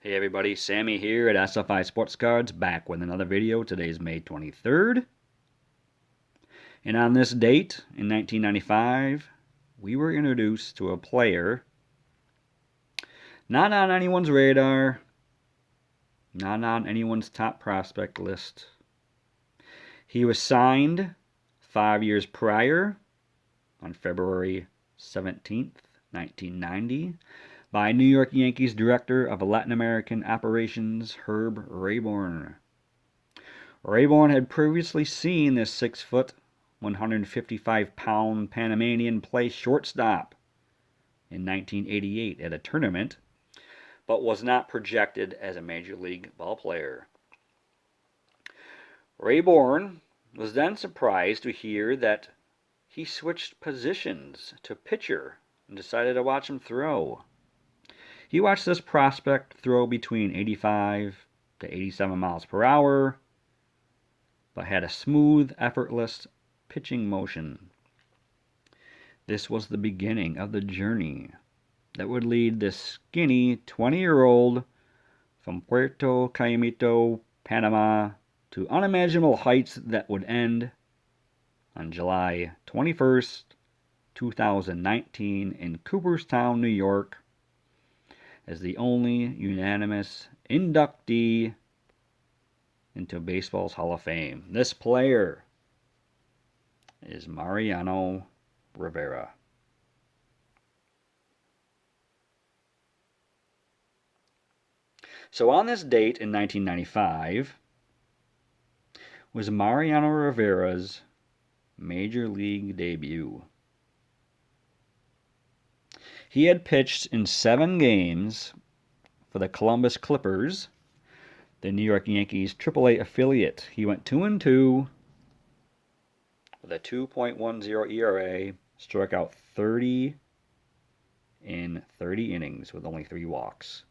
Hey everybody, Sammy here at SFI Sports Cards, back with another video. Today's May 23rd. And on this date, in 1995, we were introduced to a player not on anyone's radar, not on anyone's top prospect list. He was signed 5 years prior, on February 17th, 1990, by New York Yankees Director of Latin American Operations, Herb Rabourn. Rabourn had previously seen this 6-foot, 155-pound Panamanian play shortstop in 1988 at a tournament, but was not projected as a major league ballplayer. Rabourn was then surprised to hear that he switched positions to pitcher and decided to watch him throw. He watched this prospect throw between 85 to 87 miles per hour, but had a smooth, effortless pitching motion. This was the beginning of the journey that would lead this skinny 20-year-old from Puerto Caimito, Panama, to unimaginable heights that would end on July 21st, 2019 in Cooperstown, New York, as the only unanimous inductee into baseball's Hall of Fame. This player is Mariano Rivera. So on this date in 1995 was Mariano Rivera's Major League debut. He had pitched in 7 games for the Columbus Clippers, the New York Yankees AAA affiliate. He went 2-2 with a 2.10 ERA, struck out 30 in 30 innings with only 3 walks.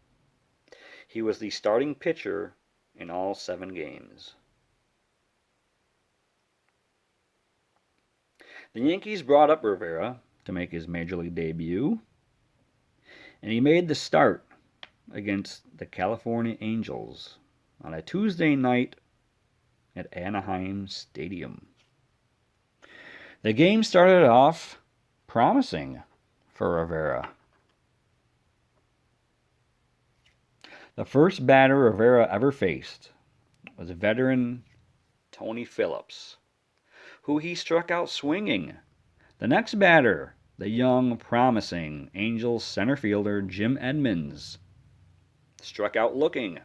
He was the starting pitcher in all 7 games. The Yankees brought up Rivera to make his Major League debut, and he made the start against the California Angels on a Tuesday night at Anaheim Stadium. The game started off promising for Rivera. The first batter Rivera ever faced was veteran Tony Phillips, who he struck out swinging. The next batter, the young, promising Angels center fielder Jim Edmonds, struck out looking.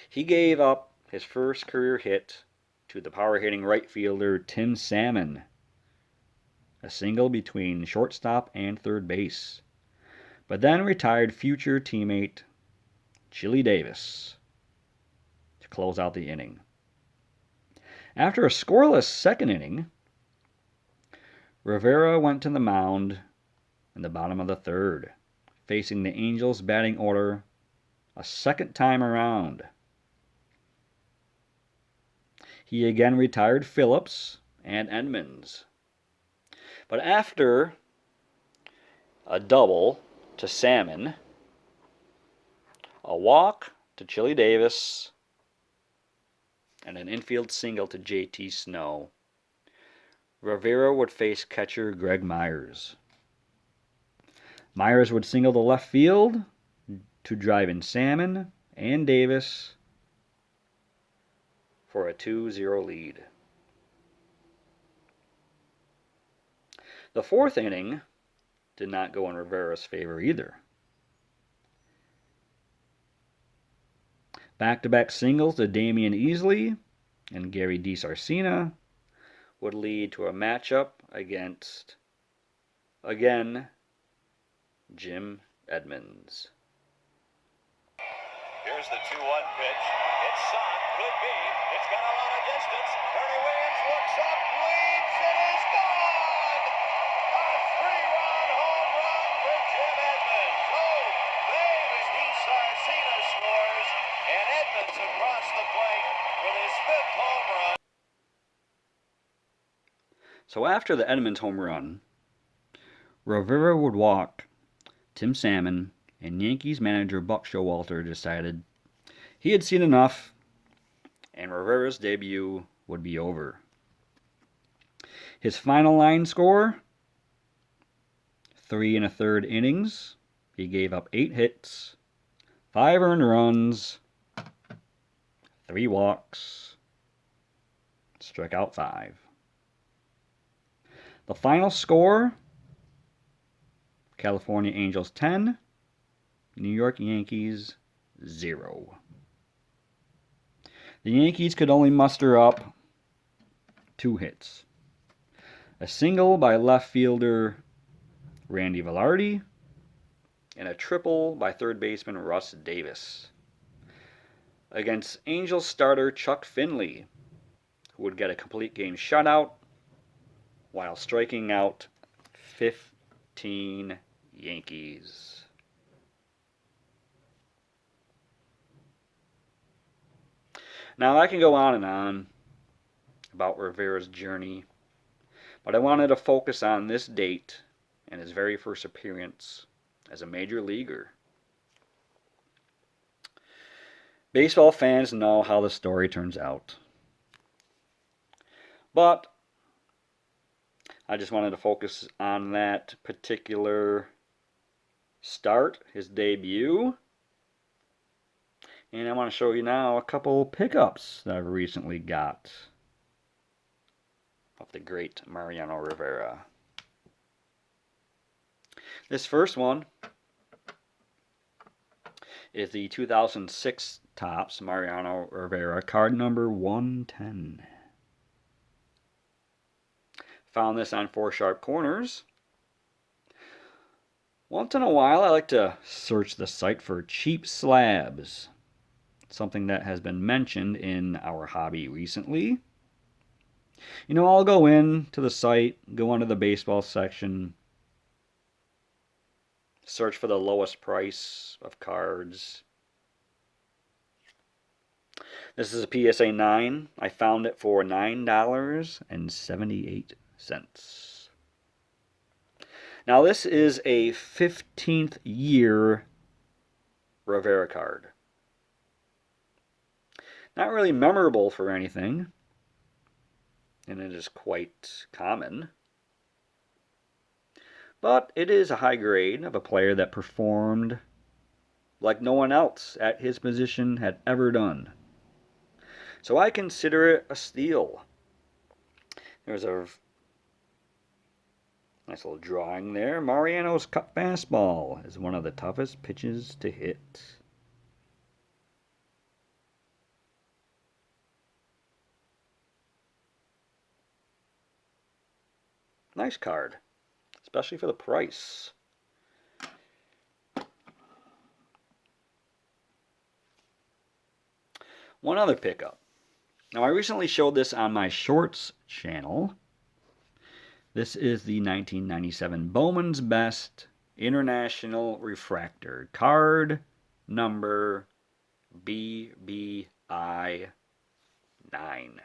He gave up his first career hit to the power-hitting right fielder Tim Salmon, a single between shortstop and third base, but then retired future teammate Chili Davis to close out the inning. After a scoreless second inning, Rivera went to the mound in the bottom of the third, facing the Angels' batting order a second time around. He again retired Phillips and Edmonds. But after a double to Salmon, a walk to Chili Davis, and an infield single to J.T. Snow, Rivera would face catcher Greg Myers. Myers would single to left field to drive in Salmon and Davis for a 2-0 lead. The fourth inning did not go in Rivera's favor either. Back-to-back singles to Damian Easley and Gary DiSarcina would lead to a matchup against, again, Jim Edmonds. Here's the 2-1 pitch. It's shot. Could be. It's got a lot of distance. Ernie Williams looks up, leaps, and is gone! A 3-run home run for Jim Edmonds. Oh, baby! DiSarcina scores, and Edmonds across the plate with his 5th home run. So after the Edmonds home run, Rivera would walk Tim Salmon and Yankees manager Buck Showalter decided he had seen enough and Rivera's debut would be over. His final line score, 3 1/3 innings. He gave up 8 hits, 5 earned runs, 3 walks, struck out 5. The final score, California Angels 10, New York Yankees 0. The Yankees could only muster up 2 hits. A single by left fielder Randy Velarde, and a triple by third baseman Russ Davis against Angels starter Chuck Finley, who would get a complete game shutout while striking out 15 Yankees. Now I can go on and on about Rivera's journey, but I wanted to focus on this date and his very first appearance as a major leaguer. Baseball fans know how the story turns out, but I just wanted to focus on that particular start, his debut, and I want to show you now a couple pickups that I've recently got of the great Mariano Rivera. This first one is the 2006 Topps Mariano Rivera, card number 110. Found this on 4 Sharp Corners. Once in a while, I like to search the site for cheap slabs, something that has been mentioned in our hobby recently. You know, I'll go in to the site, go under the baseball section, search for the lowest price of cards. This is a PSA 9. I found it for $9.78. Now this is a 15th year Rivera card. Not really memorable for anything, and it is quite common. But it is a high grade of a player that performed like no one else at his position had ever done. So I consider it a steal. There's a nice little drawing there. Mariano's cut fastball is one of the toughest pitches to hit. Nice card, especially for the price. One other pickup. Now I recently showed this on my Shorts channel. This is the 1997 Bowman's Best International Refractor, card number BBI 9.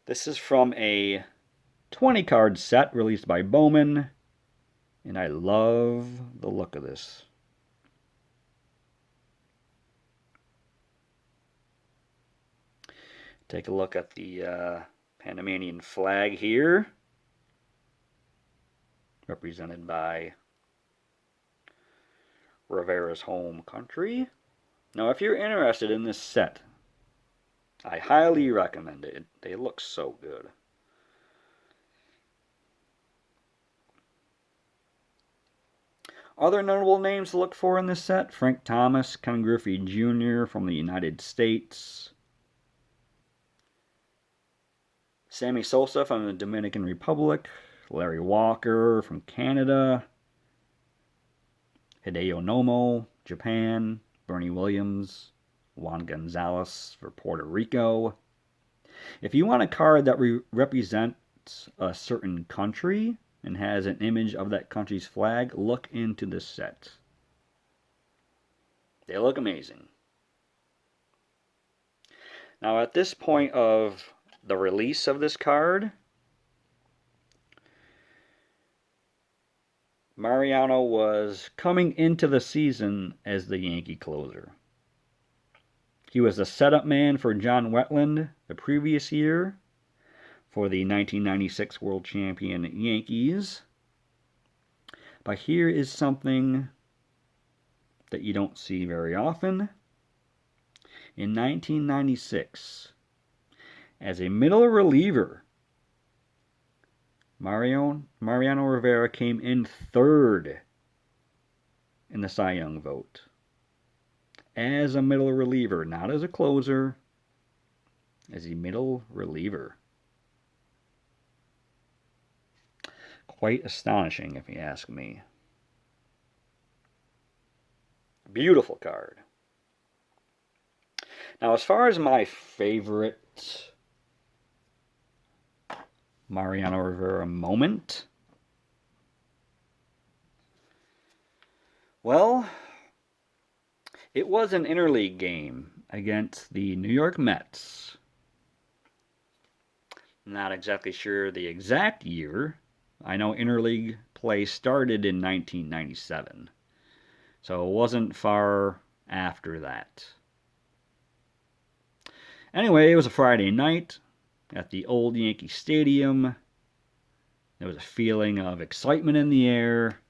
This is from a 20 card set released by Bowman, and I love the look of this. Take a look at the Panamanian flag here, represented by Rivera's home country. Now, if you're interested in this set, I highly recommend it. They look so good. Other notable names to look for in this set: Frank Thomas, Ken Griffey Jr. from the United States, Sammy Sosa from the Dominican Republic, Larry Walker from Canada, Hideo Nomo, Japan, Bernie Williams, Juan Gonzalez for Puerto Rico. If you want a card that represents a certain country and has an image of that country's flag, look into this set. They look amazing. Now at this point of the release of this card, Mariano was coming into the season as the Yankee closer. He was the setup man for John Wetteland the previous year for the 1996 World Champion Yankees. But here is something that you don't see very often. In 1996, as a middle reliever, Mariano Rivera came in third in the Cy Young vote. As a middle reliever, not as a closer, as a middle reliever. Quite astonishing, if you ask me. Beautiful card. Now, as far as my favorite Mariano Rivera moment, well, it was an interleague game against the New York Mets. Not exactly sure the exact year. I know interleague play started in 1997, so it wasn't far after that. Anyway, it was a Friday night at the old Yankee Stadium. There was a feeling of excitement in the air.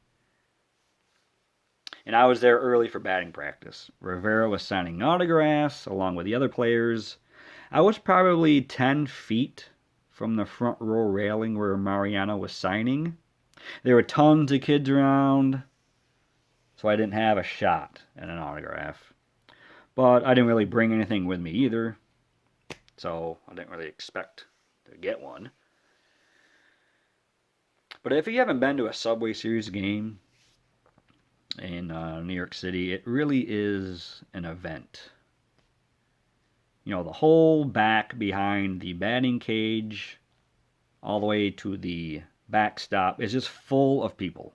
And I was there early for batting practice. Rivera was signing autographs along with the other players. I was probably 10 feet from the front row railing where Mariano was signing. There were tons of kids around, so I didn't have a shot at an autograph. But I didn't really bring anything with me either, so I didn't really expect to get one. But if you haven't been to a Subway Series game in New York City, it really is an event. You know, the whole back behind the batting cage all the way to the backstop is just full of people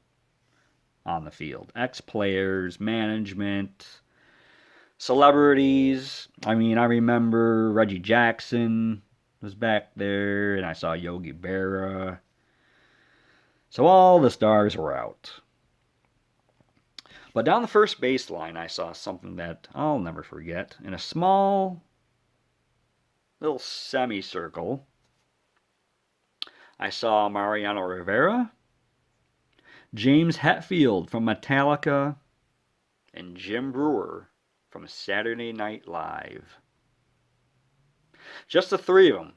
on the field. Ex-players, management, celebrities. I mean, I remember Reggie Jackson was back there, and I saw Yogi Berra. So all the stars were out. But down the first baseline, I saw something that I'll never forget. In a small little semicircle, I saw Mariano Rivera, James Hetfield from Metallica, and Jim Breuer from Saturday Night Live. Just the three of them.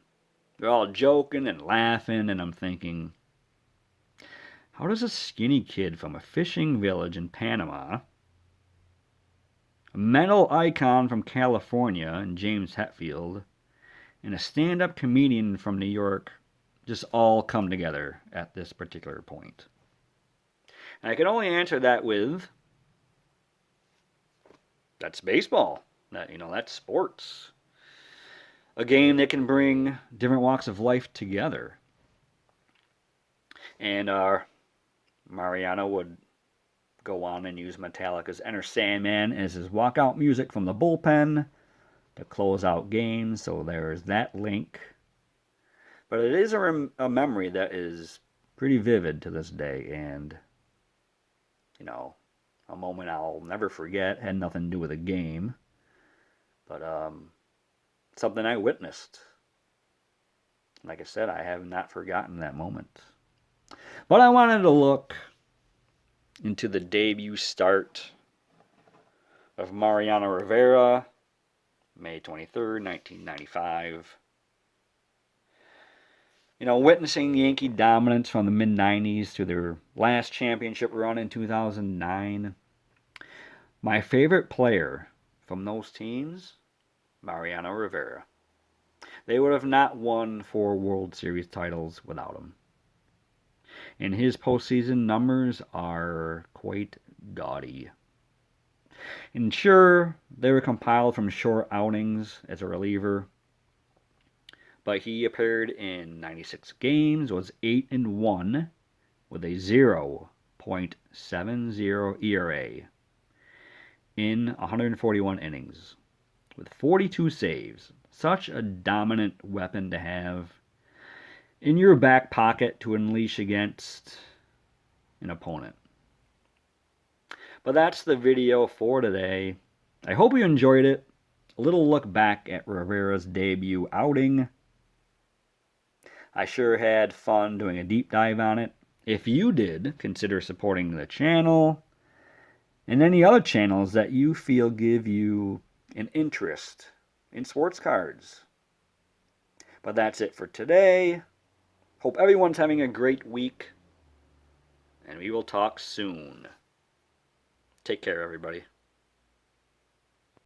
They're all joking and laughing, and I'm thinking, how does a skinny kid from a fishing village in Panama, a metal icon from California and James Hetfield, and a stand-up comedian from New York just all come together at this particular point? And I can only answer that with, that's baseball. That's sports. A game that can bring different walks of life together. And Mariano would go on and use Metallica's Enter Sandman as his walkout music from the bullpen to close out games, so there's that link. But it is a memory that is pretty vivid to this day, and, a moment I'll never forget. Had nothing to do with a game, but something I witnessed. Like I said, I have not forgotten that moment. But I wanted to look into the debut start of Mariano Rivera, May 23rd, 1995. Witnessing Yankee dominance from the mid-90s to their last championship run in 2009. My favorite player from those teams, Mariano Rivera. They would have not won 4 World Series titles without him. And his postseason numbers are quite gaudy. And sure, they were compiled from short outings as a reliever, but he appeared in 96 games, was 8-1 with a 0.70 ERA in 141 innings with 42 saves. Such a dominant weapon to have in your back pocket to unleash against an opponent. But that's the video for today. I hope you enjoyed it. A little look back at Rivera's debut outing. I sure had fun doing a deep dive on it. If you did, consider supporting the channel and any other channels that you feel give you an interest in sports cards. But that's it for today. Hope everyone's having a great week, and we will talk soon. Take care, everybody.